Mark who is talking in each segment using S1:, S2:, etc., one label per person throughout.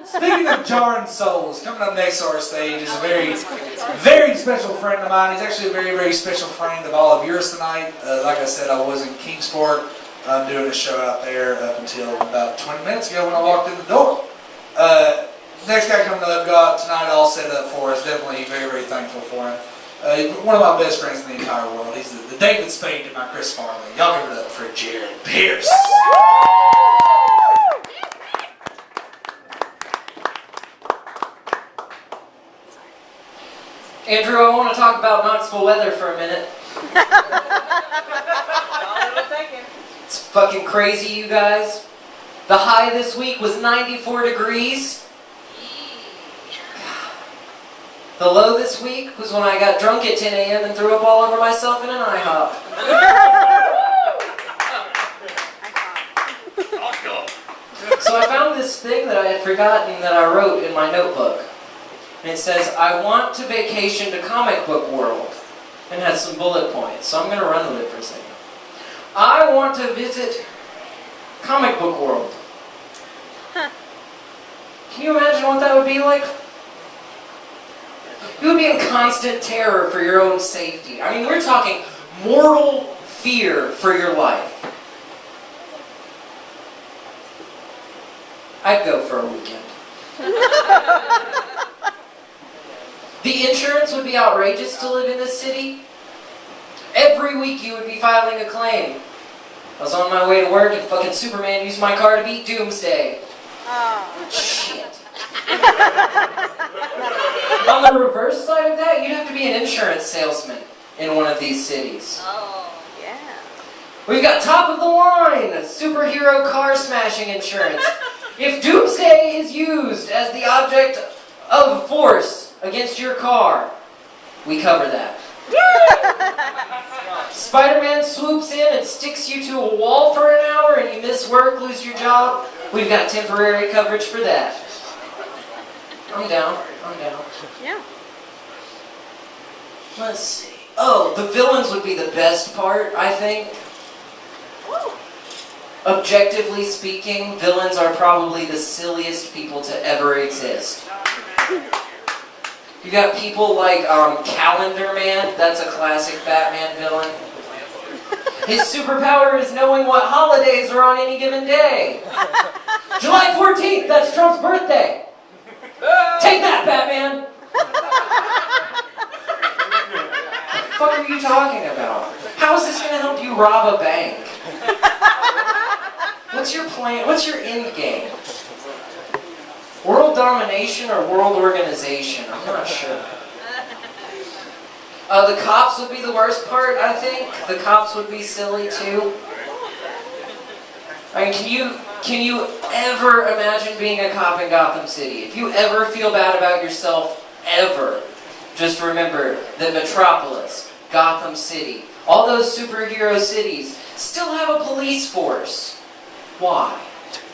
S1: Speaking of jarring souls, coming up next to our stage is a very, very special friend of mine. He's actually a very, very special friend of all of yours tonight. Like I said, I was in Kingsport. I'm doing a show out there up until about 20 minutes ago when I walked in the door. Next guy coming up, got tonight all set up for us. Definitely very, very thankful for him. One of my best friends in the entire world. He's the David Spade to my Chris Farley. Y'all give it up for Jared Pearce.
S2: Andrew, I want to talk about Knoxville weather for a minute. It's fucking crazy, you guys. The high this week was 94 degrees. The low this week was when I got drunk at 10 a.m. and threw up all over myself in an IHOP. So I found this thing that I had forgotten that I wrote in my notebook. And it says, I want to vacation to comic book world. And has some bullet points. So I'm going to run with it for a second. I want to visit comic book world. Can you imagine what that would be like? You would be in constant terror for your own safety. I mean, we're talking mortal fear for your life. I'd go for a weekend. The insurance would be outrageous to live in this city. Every week you would be filing a claim. I was on my way to work and fucking Superman used my car to beat Doomsday. Oh. Shit. On the reverse side of that, you'd have to be an insurance salesman in one of these cities.
S3: Oh, yeah.
S2: We've got top of the line superhero car smashing insurance. If Doomsday is used as the object of force against your car, we cover that. Spider-Man swoops in and sticks you to a wall for an hour and you miss work, lose your job. We've got temporary coverage for that. I'm down. I'm down.
S3: Yeah.
S2: Let's see. Oh, the villains would be the best part, I think. Objectively speaking, villains are probably the silliest people to ever exist. You got people like Calendar Man. That's a classic Batman villain. His superpower is knowing what holidays are on any given day. July 14th, that's Trump's birthday. Take that, Batman! What the fuck are you talking about? How is this going to help you rob a bank? What's your plan? What's your end game? World domination or world organization? I'm not sure. The cops would be the worst part, I think. The cops would be silly too. I mean, can you ever imagine being a cop in Gotham City? If you ever feel bad about yourself, ever, just remember that Metropolis, Gotham City, all those superhero cities still have a police force. Why?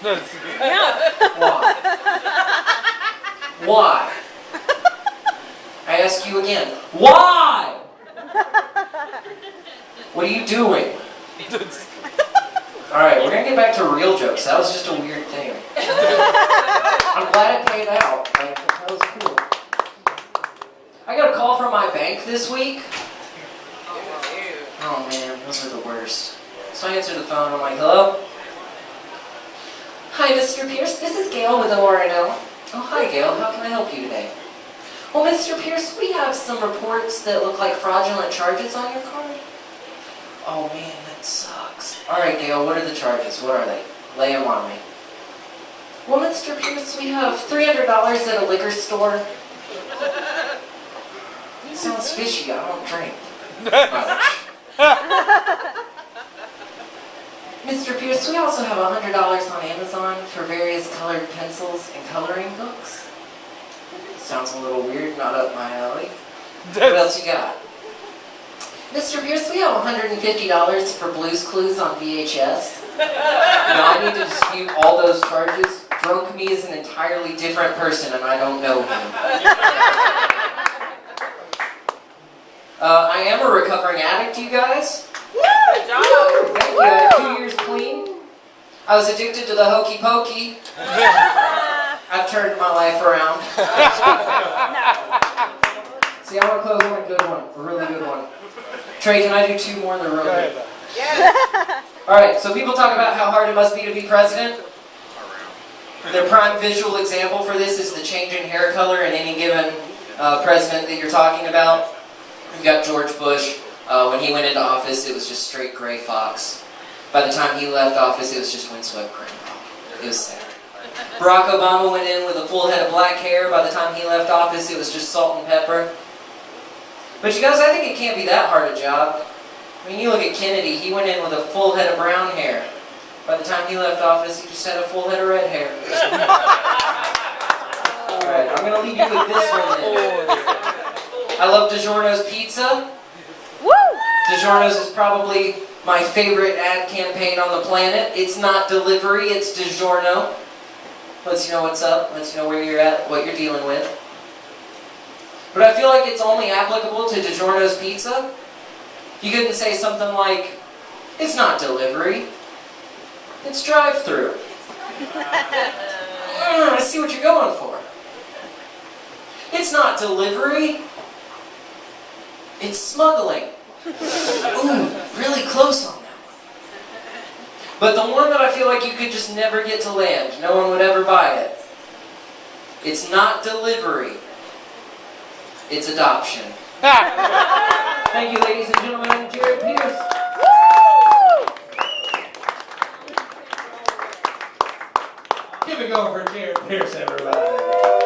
S2: Why? Why? I ask you again, why? What are you doing? Alright, we're gonna get back to real jokes. That was just a weird thing. I'm glad it paid out. Like, that was cool. I got a call from my bank this week. Oh man, those are the worst. So I answered the phone, I'm like, hello? Hi, Mr. Pearce, this is Gill with ORNO. Oh, hi, Gill. How can I help you today? Well, Mr. Pearce, we have some reports that look like fraudulent charges on your card. Oh, man, that sucks. All right, Gill, what are the charges? What are they? Lay them on me. Well, Mr. Pearce, we have $300 at a liquor store. Sounds fishy. I don't drink much. Mr. Pearce, we also have $100 on Amazon for various colored pencils and coloring books. Sounds a little weird, not up my alley. What else you got? Mr. Pearce, we have $150 for Blue's Clues on VHS. No, I need to dispute all those charges. Drunk me is an entirely different person and I don't know him. I am a recovering addict, you guys.
S3: Good job.
S2: Thank you. I have 2 years clean. I was addicted to the hokey pokey. I've turned my life around. See, I want to close on a good one, a really good one. Trey, can I do 2 more in the room? Go ahead. Yeah. All right, so people talk about how hard it must be to be president. Their prime visual example for this is the change in hair color in any given president that you're talking about. You've got George Bush. When he went into office, it was just straight gray fox. By the time he left office, it was just windswept grandpa. It was sad. Barack Obama went in with a full head of black hair. By the time he left office, it was just salt and pepper. But you guys, I think it can't be that hard a job. I mean, you look at Kennedy, he went in with a full head of brown hair. By the time he left office, he just had a full head of red hair. Alright, I'm going to leave you with this one then. I love DiGiorno's pizza. DiGiorno's is probably my favorite ad campaign on the planet. It's not delivery, it's DiGiorno. Lets you know what's up, lets you know where you're at, what you're dealing with. But I feel like it's only applicable to DiGiorno's pizza. You couldn't say something like, it's not delivery, it's drive-through. I see what you're going for. It's not delivery, it's smuggling. Ooh, really close on that one. But the one that I feel like you could just never get to land, no one would ever buy it. It's not delivery, it's adoption. Thank you, ladies and gentlemen, I'm Jared Pearce.
S1: Keep it going for Jared Pearce, everybody.